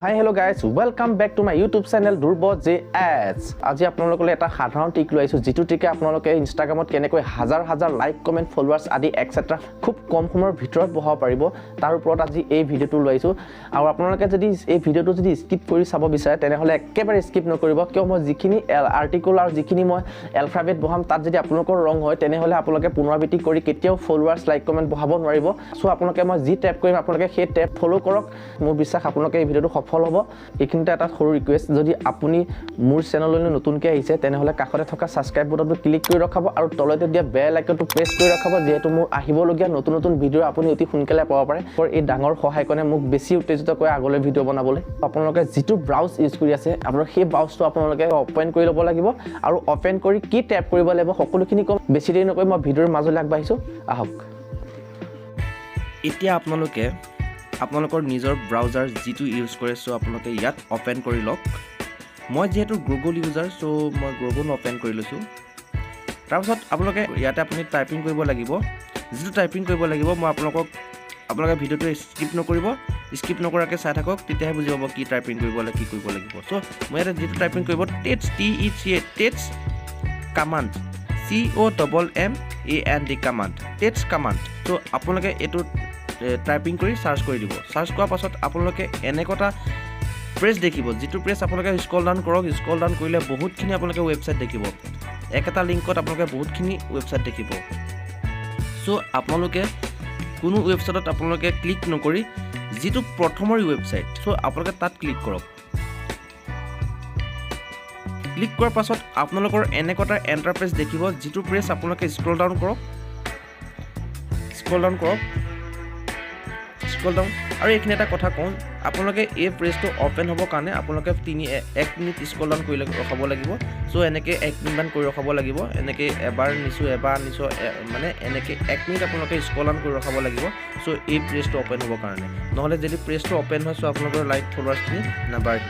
Hi hello guys, welcome back to my YouTube channel Durbo JS. আজি আপোনালোকলৈ এটা সাধাৰণ টিক লৈ আইছো যেটো টিকে আপোনালোকে ইনষ্টাগ্ৰামত কেনেকৈ হাজাৰ লাইক কমেন্ট ফলোৱাৰ্স আদি এটসেট্ৰা খুব কম সময়ৰ ভিতৰত বহাব পাৰিব তাৰ ওপৰত আজি এই ভিডিওটো লৈ আইছো আৰু আপোনালোকে যদি এই ভিডিওটো যদি স্কিপ কৰি চাব বিচাৰে তেনেহলে একেবাৰে স্কিপ নকৰিব কিয় মই যিখিনি আৰ্টিকল আৰু যিখিনি মই এলফাবেট বহাম তাত যদি আপোনালোকৰ ৰং হয় তেনেহলে আপোনালোকে পুনৰাবৃত্তি কৰি কেতিয়াও ফলোৱাৰ্স লাইক কমেন্ট বহাব নোৱাৰিব সো আপোনালোকে মই যি ট্যাপ কৰিম আপোনালোকে সেই ট্যাপ ফলো কৰক মোৰ বিশ্বাস আপোনালোকে এই ভিডিওটো সফল হ'ব এইখিনিতে এটা সৰু ৰিকুৱেষ্ট যদি আপুনি মোৰ চেনেললৈ নতুনকৈ আহিছে তেনেহলে কাষতে থকা সাবস্ক্ৰাইব বাটনটো ক্লিক কৰি ৰাখব আৰু তলতে দিয়া বেল আইকনটো প্ৰেছ কৰি ৰাখব যেহেতু মোৰ আহিবলগীয়া নতুন ভিডিও আপুনি অতি সোনকালে পাব পাৰে আৰু এই ডাঙৰ সহায়কনে মোক বেছি উত্তেজিত কৰি আগলৈ ভিডিও বনাবলৈ আপোনালোকে যেটো ব্ৰাউজ ইউজ কৰি আছে আপোনাৰ সেই ব্ৰাউজটো আপোনালোকে ওপেন কৰি ল'ব লাগিব আৰু ওপেন কৰি কি ট্যাপ কৰিব লাগিব সকলোখিনি কম বেছি দেৰি নকৈ মই ভিডিওৰ মাজলৈ আগবাঢ়িছো আহক এতিয়া আপোনালোকৰ নিজৰ ব্ৰাউজাৰ যেটো ইউজ কৰে সো আপোনালোকে ইয়াত ওপেন কৰি লওক মই যেহেতু গুগল ইউজাৰ সো মই গুগল ওপেন কৰি লৈছো তাৰপিছত আপোনালোকে ইয়াতে আপুনি টাইপিং কৰিব লাগিব যেটো টাইপিং কৰিব লাগিব মই আপোনালোকে ভিডিওটো স্কিপ নকৰাকে চাই থাকক তেতিয়াহে বুজি পাব কি টাইপিং কৰিব লাগিব সো মই ইয়াতে যেটো টাইপিং কৰিব text command COMMAND command text command so আপোনালোকে এটো টাইপিং কৰি সাৰ্চ কৰি দিব সাৰ্চ কৰাৰ পাছত আপোনালোকে এনেকটা প্ৰেছ দেখিব যেটো প্ৰেছ আপোনালোকে স্ক্ৰল ডাউন কৰক স্ক্ৰল ডাউন কৰিলে বহুতখিনি আপোনালোকে ওয়েবসাইট দেখিব একটা লিংকত আপোনালোকে বহুতখিনি ওয়েবসাইট দেখিব সো আপোনালোকে কোনো ওয়েবসাইটত আপোনালোকে ক্লিক নকৰি যেটো প্ৰথমৰ ওয়েবসাইট সো আপোনালোকে তাত ক্লিক কৰক ক্লিক কৰাৰ পাছত আপোনালোকৰ এনেকটা ইন্টাৰফেস দেখিব যেটো প্ৰেছ আপোনালোকে স্ক্ৰল ডাউন কৰক আৰু এইখিনি এটা কথা কওঁ আপোনালোকে এই প্ৰেছটো ওপেন হ'ব কাৰণে আপোনালোকে 1 মিনিট স্ক্ৰল ডাউন কৰি ৰখাব লাগিব সো এনেকৈ 1 মিনিট মান কৰি ৰখাব লাগিব এনেকৈ এবাৰ নিছো মানে এনেকৈ 1 মিনিট আপোনালোকে স্ক্ৰল ডাউন কৰি ৰখাব লাগিব সো এই প্ৰেছটো ওপেন হ'ব কাৰণে নহলে যদি প্ৰেছটো ওপেন হয় সো আপোনালোকৰ লাইক ফলোৱাৰ্সখিনি নাবাঢ়ে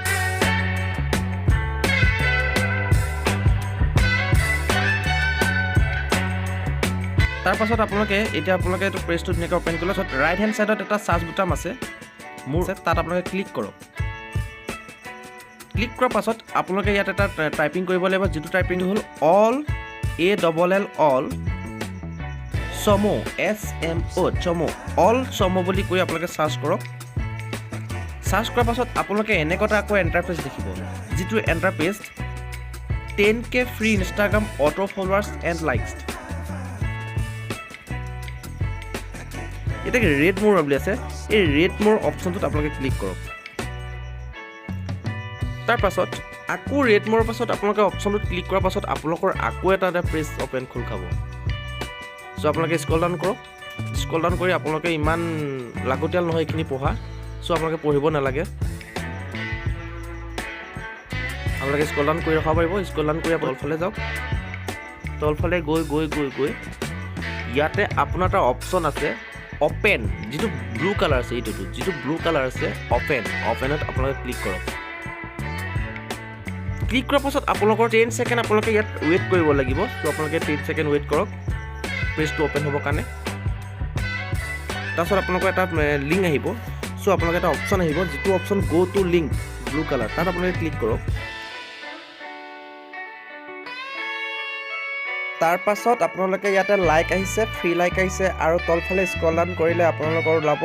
তাৰ পাছত আপোনালোকে এটো প্ৰেছটো ধুনীয়াকৈ ওপেন কৰিলে সত ৰাইট হ্যান্ড সাইডত এটা সাৰ্চ বুটাম আছে মোৰ তাত আপোনালোকে ক্লিক কৰক ক্লিক কৰাৰ পাছত আপোনালোকে ইয়াত এটা টাইপিং কৰিব লাগিব যেটো টাইপিং হ'ল অল SOMO অল SOMO বুলি কৈ আপোনালোকে সার্চ কৰক সাৰ্চ কৰাৰ পাছত আপোনালোকে এনেকটা আকৌ ইন্টাৰফেস দেখিব যেটো interface 10k free Instagram auto followers and likes এটা ৰেড মোৰ বুলি আছে এই ৰেড মোৰ অপচনটোত আপোনালোকে ক্লিক কৰক তাৰ পাছত আকৌ ৰেড মোৰ পাছত আপোনালোকে অপচনটোত ক্লিক কৰাৰ পাছত আপোনালোকৰ আকৌ এটা প্ৰেছ ওপেন খোল খাব সো আপোনালোকে স্ক্ৰল ডাউন কৰক স্ক্ৰল ডাউন কৰি আপোনালোকে ইমান লাগতিয়াল নহয় এখিনি পঢ়া সো আপোনালোকে পঢ়িব নালাগে আপোনালোকে স্ক্ৰল ডাউন কৰি ৰখাব পাৰিব স্ক্ৰল ডাউন কৰি তলফালে যাওক তলফালে গৈ ইয়াতে আপোনাৰ এটা অপচন আছে ওপেন যেটো ব্লু কালাৰ আছে যেটো ব্লু কালাৰ আছে ওপেনত আপোনালোকে ক্লিক কৰক ক্লিক কৰাৰ পাছত আপোনালোকৰ 10 সেকেন্ড আপোনালোকে ইয়াত ওয়েট কৰিব লাগিব সো আপোনালোকে 10 সেকেন্ড ওয়েট কৰক প্ৰেছটো ওপেন হ'ব কাৰণে তাৰপিছত আপোনালোকৰ এটা লিংক আহিব সো আপোনালোকে এটা অপচন আহিব যেটো option go to link blue colour তাত আপোনালোকে ক্লিক কৰক তাৰ পাছত আপোনালোকে ইয়াতে লাইক আহিছে ফ্ৰী লাইক আহিছে আৰু তলফালে স্ক্ৰল ডাউন কৰিলে আপোনালোকৰ ওলাব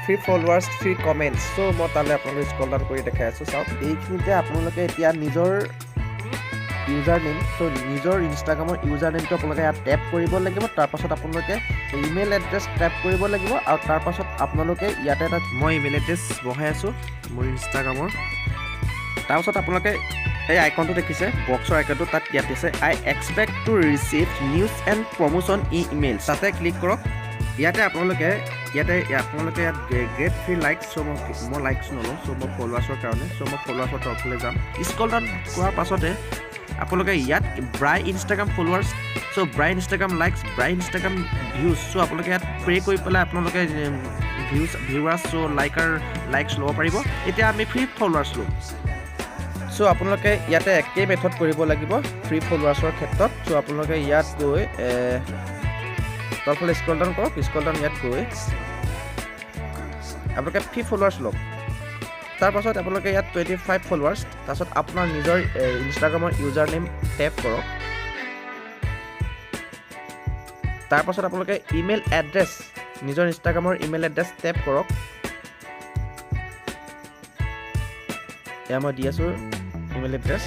ফ্ৰী ফলোৱাৰ্স ফ্ৰী কমেন্টস সো মই তালে আপোনালোকে স্ক্ৰল ডাউন কৰি দেখাই আছো চাওক এইখিনিতে আপোনালোকে এতিয়া নিজৰ ইউজাৰ নেম সো নিজৰ ইনষ্টাগ্ৰামৰ ইউজাৰ নেমটো আপোনালোকে ইয়াত ট্যাপ কৰিব লাগিব তাৰ পাছত আপোনালোকে ইমেইল এড্ৰেছ ট্যাপ কৰিব লাগিব আৰু তাৰ পাছত আপোনালোকে ইয়াতে এটা মই ইমেইল এড্ৰেছ বহাই আছো মোৰ ইনষ্টাগ্ৰামৰ তাৰ পাছত আপোনালোকে এই আইকনটো দেখিছে বক্সৰ আইকনটো তাত ইয়াত আছে I expect to receive news and promotion email তাতে ক্লিক কৰক ইয়াতে আপোনালোকে ইয়াত গেট ফ্ৰী লাইকস সো মই লাইকস নলওঁ সো মই ফলোৱাৰ্সৰ কাৰণে সো মই ফলোৱাৰ্সৰ তৰফলৈ যাম স্ক্ৰল ডাউন কৰাৰ পাছতে আপোনালোকে ইয়াত buy Instagram followers so buy Instagram likes buy Instagram views so আপোনালোকে ইয়াত প্ৰে কৰি পেলাই আপোনালোকে ভিউৱাৰ্স সো লাইকস ল'ব পাৰিব এতিয়া আমি ফ্ৰী ফলোৱাৰ্স ল'ম সো আপোনালোকে ইয়াতে একে মেথড কৰিব লাগিব ফ্ৰী ফলোৱাৰ্সৰ ক্ষেত্ৰত সো আপোনালোকে ইয়াত গৈ তলফালে স্ক্ৰল ডাউন কৰক স্ক্ৰল ডাউন ইয়াত গৈ আপোনালোকে ফ্ৰী ফলোৱাৰ্স লওক তাৰ পাছত আপোনালোকে ইয়াত 25 ফলোৱাৰ্ছ তাৰপাছত আপোনাৰ নিজৰ ইনষ্টাগ্ৰামৰ ইউজাৰ নেম টেপ কৰক তাৰ পাছত আপোনালোকে ইমেইল এড্ৰেছ নিজৰ ইনষ্টাগ্ৰামৰ ইমেইল এড্ৰেছ টেপ কৰক এয়া মই দি আছোঁ ইমেইল এড্ৰেছ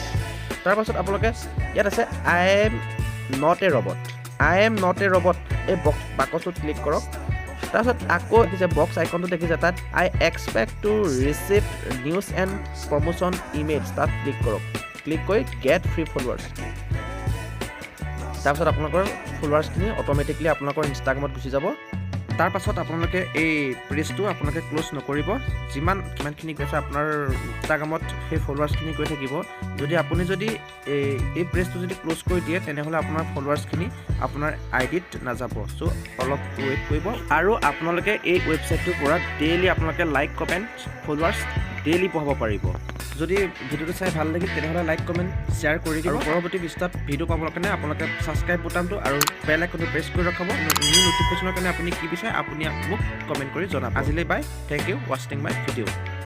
তাৰ পাছত আপোনালোকে ইয়াত আছে I am not a robot এই বাকচটোত ক্লিক কৰক তাৰপাছত আকৌ দেখিছে বক্স আইকনটো দেখিছে তাত I expect to receive news and promotion emails তাত ক্লিক কৰক ক্লিক কৰি গেট ফ্ৰী ফলোৱাৰ্ছ তাৰপাছত আপোনালোকৰ ফলোৱাৰ্ছখিনি অট'মেটিকলি আপোনালোকৰ ইনষ্টাগ্ৰামত গুচি যাব তাৰ পাছত আপোনালোকে এই পেজটো আপোনালোকে ক্লোজ নকৰিব কিমানখিনি গৈছে আপোনাৰ ইনষ্টাগ্ৰামত সেই ফলোৱাৰ্ছখিনি গৈ থাকিব আপুনি যদি এই পেজটো যদি ক্লোজ কৰি দিয়ে তেনেহ'লে আপোনাৰ ফলোৱাৰ্ছখিনি আপোনাৰ আইডিত নাযাব চ' অলপ ৱেইট কৰিব আৰু আপোনালোকে এই ৱেবছাইটটোৰ পৰা ডেইলি আপোনালোকে লাইক কমেণ্ট ফলোৱাৰ্ছ ডেইলি পঢ়াব পাৰিব যদি ভিডিঅ'টো চাই ভাল লাগিল তেনেহ'লে লাইক কমেণ্ট শ্বেয়াৰ কৰি দিব আৰু পৰৱৰ্তী পৃষ্ঠাত ভিডিঅ' পাবৰ কাৰণে আপোনালোকে ছাবস্ক্ৰাইব বুটামটো আৰু বেল আইকনটো প্ৰেছ কৰি ৰাখিব নিউ ন'টিফিকেশ্যনৰ কাৰণে আপুনি কি বিচাৰে আপুনি মোক কমেণ্ট কৰি জনাব আজিলৈ বাই থেংক ইউ ৱাচিং মাই ভিডিঅ'